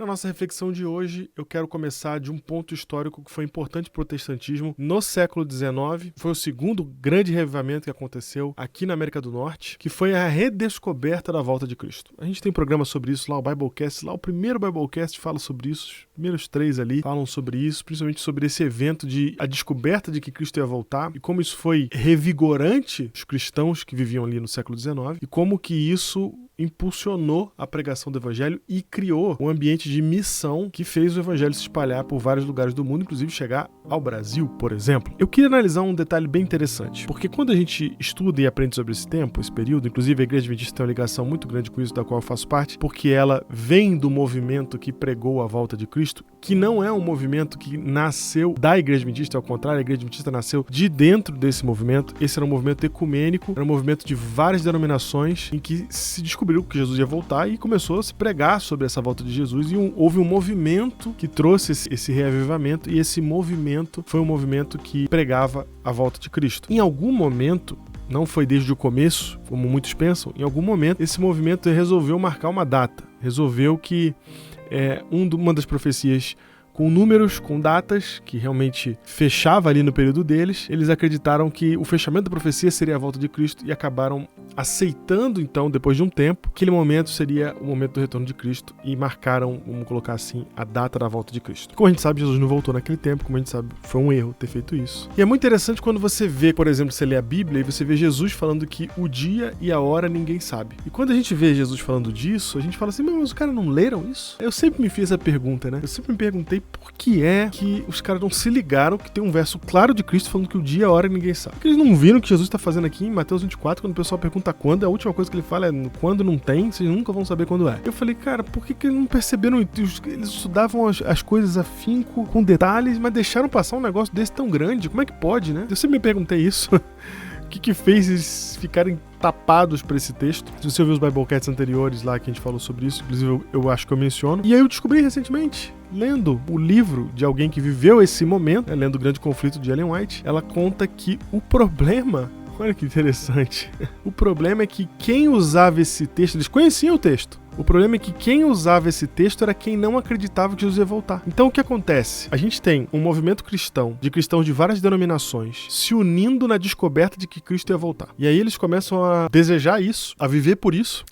Na nossa reflexão de hoje, eu quero começar de um ponto histórico que foi importante para o protestantismo no século XIX. Foi o segundo grande revivamento que aconteceu aqui na América do Norte, que foi a redescoberta da volta de Cristo. A gente tem programa sobre isso lá, o Biblecast, lá o primeiro Biblecast fala sobre isso, os primeiros 3 ali falam sobre isso, principalmente sobre esse evento de a descoberta de que Cristo ia voltar e como isso foi revigorante os cristãos que viviam ali no século XIX e como que isso impulsionou a pregação do evangelho e criou um ambiente de missão que fez o evangelho se espalhar por vários lugares do mundo, inclusive chegar ao Brasil, por exemplo. Eu queria analisar um detalhe bem interessante, porque quando a gente estuda e aprende sobre esse tempo, esse período, inclusive a Igreja Adventista tem uma ligação muito grande com isso, da qual eu faço parte, porque ela vem do movimento que pregou a volta de Cristo, que não é um movimento que nasceu da Igreja Adventista, ao contrário, a Igreja Adventista nasceu de dentro desse movimento. Esse era um movimento ecumênico, era um movimento de várias denominações em que se descobriu que Jesus ia voltar e começou a se pregar sobre essa volta de Jesus e houve um movimento que trouxe esse reavivamento e esse movimento foi um movimento que pregava a volta de Cristo. Em algum momento, não foi desde o começo, como muitos pensam, em algum momento esse movimento resolveu marcar uma data, resolveu que uma das profecias com números, com datas, que realmente fechava ali no período deles, eles acreditaram que o fechamento da profecia seria a volta de Cristo e acabaram aceitando, então, depois de um tempo, que aquele momento seria o momento do retorno de Cristo e marcaram, vamos colocar assim, a data da volta de Cristo. Como a gente sabe, Jesus não voltou naquele tempo, como a gente sabe, foi um erro ter feito isso. E é muito interessante quando você vê, por exemplo, você lê a Bíblia e você vê Jesus falando que o dia e a hora ninguém sabe. E quando a gente vê Jesus falando disso, a gente fala assim, mas os caras não leram isso? Eu sempre me fiz essa pergunta, né? Eu sempre me perguntei por que é que os caras não se ligaram que tem um verso claro de Cristo falando que o dia e a hora ninguém sabe. Porque eles não viram o que Jesus está fazendo aqui em Mateus 24, quando o pessoal pergunta quando, a última coisa que ele fala é quando não tem, vocês nunca vão saber quando é. Eu falei, cara, por que eles não perceberam? Eles estudavam as coisas afinco, com detalhes, mas deixaram passar um negócio desse tão grande. Como é que pode, né? Eu sempre me perguntei isso. O que fez eles ficarem tapados para esse texto? Se você ouviu os Biblecasts anteriores lá que a gente falou sobre isso, inclusive eu acho que eu menciono. E aí eu descobri recentemente, lendo o livro de alguém que viveu esse momento, lendo O Grande Conflito de Ellen White, ela conta que o problema, olha que interessante, o problema é que quem usava esse texto, eles conheciam o texto. O problema é que quem usava esse texto era quem não acreditava que Jesus ia voltar. Então o que acontece? A gente tem um movimento cristão, de cristãos de várias denominações, se unindo na descoberta de que Cristo ia voltar. E aí eles começam a desejar isso, a viver por isso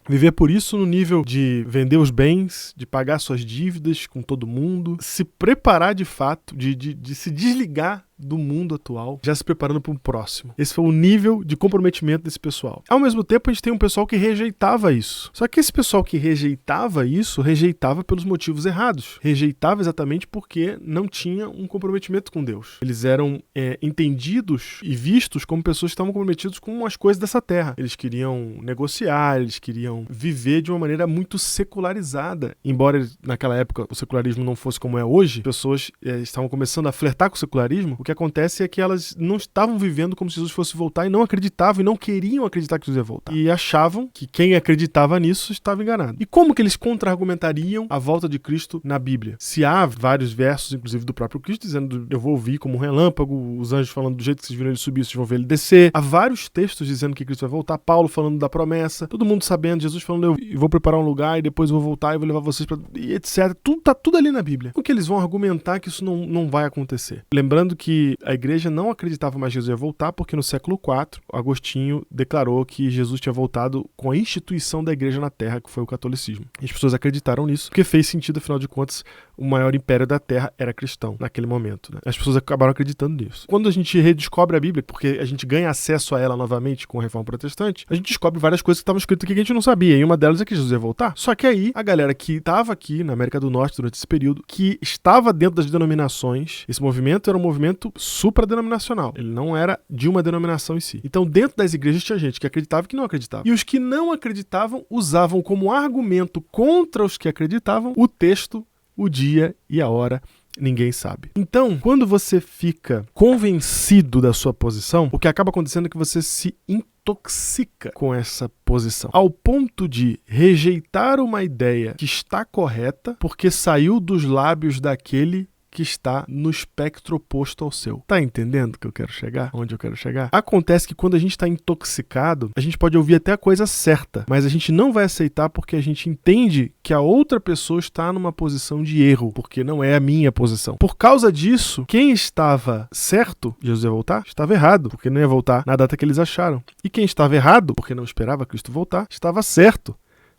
no nível de vender os bens, de pagar suas dívidas com todo mundo, se preparar de fato, de se desligar do mundo atual, já se preparando para um próximo. Esse foi o nível de comprometimento desse pessoal. Ao mesmo tempo, a gente tem um pessoal que rejeitava isso. Só que esse pessoal que rejeitava isso, rejeitava pelos motivos errados. Rejeitava exatamente porque não tinha um comprometimento com Deus. Eles eram entendidos e vistos como pessoas que estavam comprometidas com as coisas dessa terra. Eles queriam negociar, eles queriam viver de uma maneira muito secularizada. Embora naquela época o secularismo não fosse como é hoje, pessoas estavam começando a flertar com o secularismo. O que acontece é que elas não estavam vivendo como se Jesus fosse voltar e não acreditavam e não queriam acreditar que Jesus ia voltar. E achavam que quem acreditava nisso estava enganado. E como que eles contra-argumentariam a volta de Cristo na Bíblia? Se há vários versos, inclusive do próprio Cristo, dizendo eu vou ouvir como um relâmpago, os anjos falando do jeito que vocês viram ele subir, vocês vão ver ele descer. Há vários textos dizendo que Cristo vai voltar, Paulo falando da promessa, todo mundo sabendo, Jesus falando eu vou preparar um lugar e depois vou voltar e vou levar vocês para... e etc. Tá tudo ali na Bíblia. Como que eles vão argumentar que isso não vai acontecer? Lembrando que a igreja não acreditava mais que Jesus ia voltar, porque no século IV, Agostinho declarou que Jesus tinha voltado com a instituição da igreja na Terra, que foi o catolicismo. E as pessoas acreditaram nisso, porque fez sentido, afinal de contas, o maior império da Terra era cristão, naquele momento, né? As pessoas acabaram acreditando nisso. Quando a gente redescobre a Bíblia, porque a gente ganha acesso a ela novamente com a Reforma Protestante, a gente descobre várias coisas que estavam escritas aqui que a gente não sabia, e uma delas é que Jesus ia voltar. Só que aí, a galera que estava aqui na América do Norte durante esse período, que estava dentro das denominações, esse movimento era um movimento supradenominacional. Ele não era de uma denominação em si. Então, dentro das igrejas tinha gente que acreditava e que não acreditava. E os que não acreditavam usavam como argumento contra os que acreditavam o texto, o dia e a hora. Ninguém sabe. Então, quando você fica convencido da sua posição, o que acaba acontecendo é que você se intoxica com essa posição, ao ponto de rejeitar uma ideia que está correta porque saiu dos lábios daquele que está no espectro oposto ao seu. Tá entendendo o que eu quero chegar? Onde eu quero chegar? Acontece que quando a gente está intoxicado, a gente pode ouvir até a coisa certa, mas a gente não vai aceitar porque a gente entende que a outra pessoa está numa posição de erro, porque não é a minha posição. Por causa disso, quem estava certo, Jesus ia voltar, estava errado, porque não ia voltar na data que eles acharam. E quem estava errado, porque não esperava Cristo voltar, estava certo,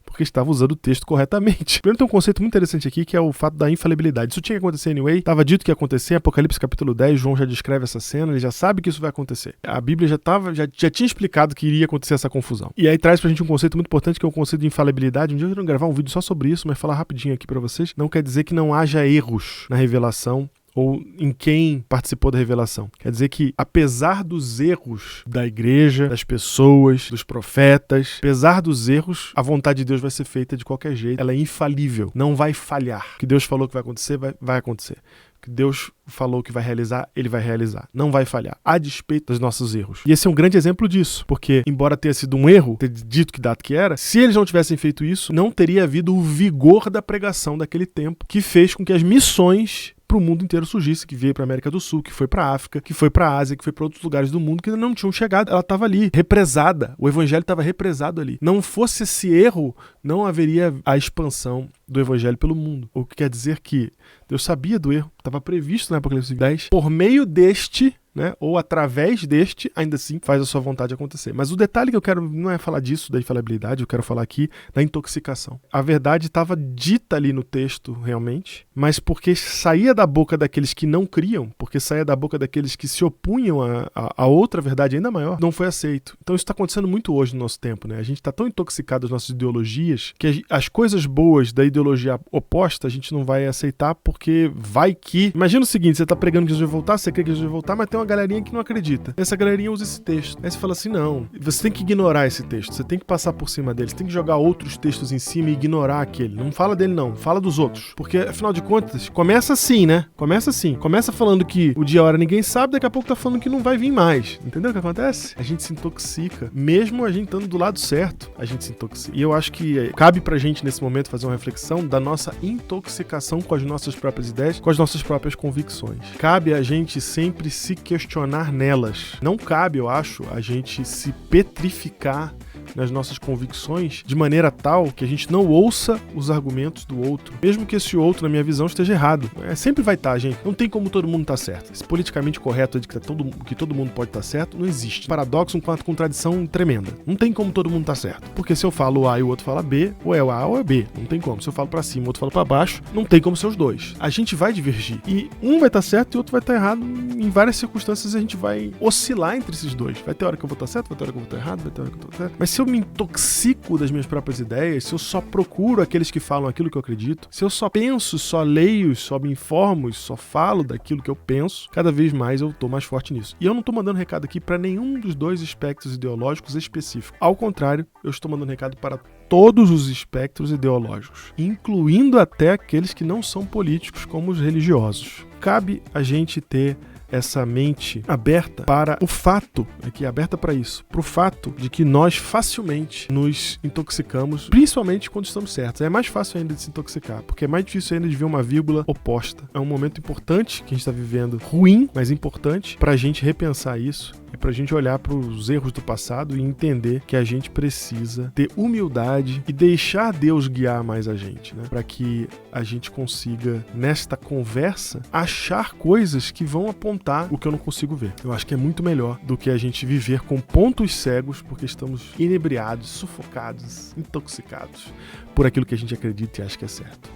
porque estava usando o texto corretamente. Primeiro tem um conceito muito interessante aqui, que é o fato da infalibilidade. Isso tinha que acontecer anyway, estava dito que ia acontecer, Apocalipse capítulo 10, João já descreve essa cena, ele já sabe que isso vai acontecer. A Bíblia já tinha explicado que iria acontecer essa confusão. E aí traz pra gente um conceito muito importante, que é o conceito de infalibilidade. Um dia eu quero gravar um vídeo só sobre isso, mas falar rapidinho aqui pra vocês. Não quer dizer que não haja erros na revelação, ou em quem participou da revelação. Quer dizer que, apesar dos erros da igreja, das pessoas, dos profetas, apesar dos erros, a vontade de Deus vai ser feita de qualquer jeito. Ela é infalível, não vai falhar. O que Deus falou que vai acontecer, vai acontecer. O que Deus falou que vai realizar, ele vai realizar. Não vai falhar, a despeito dos nossos erros. E esse é um grande exemplo disso, porque, embora tenha sido um erro, ter dito que data que era, se eles não tivessem feito isso, não teria havido o vigor da pregação daquele tempo, que fez com que as missões para o mundo inteiro surgisse, que veio para a América do Sul, que foi para a África, que foi para a Ásia, que foi para outros lugares do mundo que ainda não tinham chegado. Ela estava ali, represada. O evangelho estava represado ali. Não fosse esse erro, não haveria a expansão do evangelho pelo mundo. O que quer dizer que Deus sabia do erro, estava previsto na Apocalipse 10. Por meio deste, né, ou através deste, ainda assim faz a sua vontade acontecer. Mas o detalhe que eu quero não é falar disso, da infalibilidade, eu quero falar aqui da intoxicação. A verdade estava dita ali no texto, realmente, mas porque saía da boca daqueles que não criam, porque saía da boca daqueles que se opunham a outra verdade ainda maior, não foi aceito. Então isso está acontecendo muito hoje no nosso tempo, né? A gente está tão intoxicado das nossas ideologias que as coisas boas da ideologia oposta a gente não vai aceitar, porque vai que... Imagina o seguinte, você está pregando que Jesus vai voltar, você crê que Jesus vai voltar, mas tem uma galerinha que não acredita. Essa galerinha usa esse texto. Aí você fala assim, não, você tem que ignorar esse texto, você tem que passar por cima dele, você tem que jogar outros textos em cima e ignorar aquele. Não fala dele não, fala dos outros. Porque, afinal de contas, começa assim, né? Começa assim. Começa falando que o dia e a hora ninguém sabe, daqui a pouco tá falando que não vai vir mais. Entendeu o que acontece? A gente se intoxica. Mesmo a gente estando do lado certo, a gente se intoxica. E eu acho que cabe pra gente, nesse momento, fazer uma reflexão da nossa intoxicação com as nossas próprias ideias, com as nossas próprias convicções. Cabe a gente sempre se questionar nelas. Não cabe, eu acho, a gente se petrificar nas nossas convicções de maneira tal que a gente não ouça os argumentos do outro, mesmo que esse outro, na minha visão, esteja errado. Sempre vai estar, gente. Não tem como todo mundo estar certo. Esse politicamente correto de que todo mundo pode estar certo, não existe. Paradoxo, uma contradição tremenda. Não tem como todo mundo estar certo. Porque se eu falo A e o outro fala B, ou é A ou é B. Não tem como. Se eu falo pra cima e o outro fala pra baixo, não tem como ser os dois. A gente vai divergir. E um vai estar certo e o outro vai estar errado. Em várias circunstâncias a gente vai oscilar entre esses dois. Vai ter hora que eu vou estar certo, vai ter hora que eu vou estar errado, vai ter hora que eu vou estar certo. Mas se eu me intoxico das minhas próprias ideias, se eu só procuro aqueles que falam aquilo que eu acredito, se eu só penso, só leio, só me informo, só falo daquilo que eu penso, cada vez mais eu tô mais forte nisso. E eu não tô mandando recado aqui para nenhum dos dois espectros ideológicos específicos. Ao contrário, eu estou mandando recado para todos os espectros ideológicos, incluindo até aqueles que não são políticos, como os religiosos. Cabe a gente ter essa mente aberta para o fato, aqui aberta para isso, para o fato de que nós facilmente nos intoxicamos, principalmente quando estamos certos. É mais fácil ainda de se intoxicar, porque é mais difícil ainda de ver uma vírgula oposta. É um momento importante que a gente está vivendo, ruim, mas importante, para a gente repensar isso e para a gente olhar para os erros do passado e entender que a gente precisa ter humildade e deixar Deus guiar mais a gente, né? Para que a gente consiga, nesta conversa, achar coisas que vão apontar o que eu não consigo ver. Eu acho que é muito melhor do que a gente viver com pontos cegos porque estamos inebriados, sufocados, intoxicados por aquilo que a gente acredita e acha que é certo.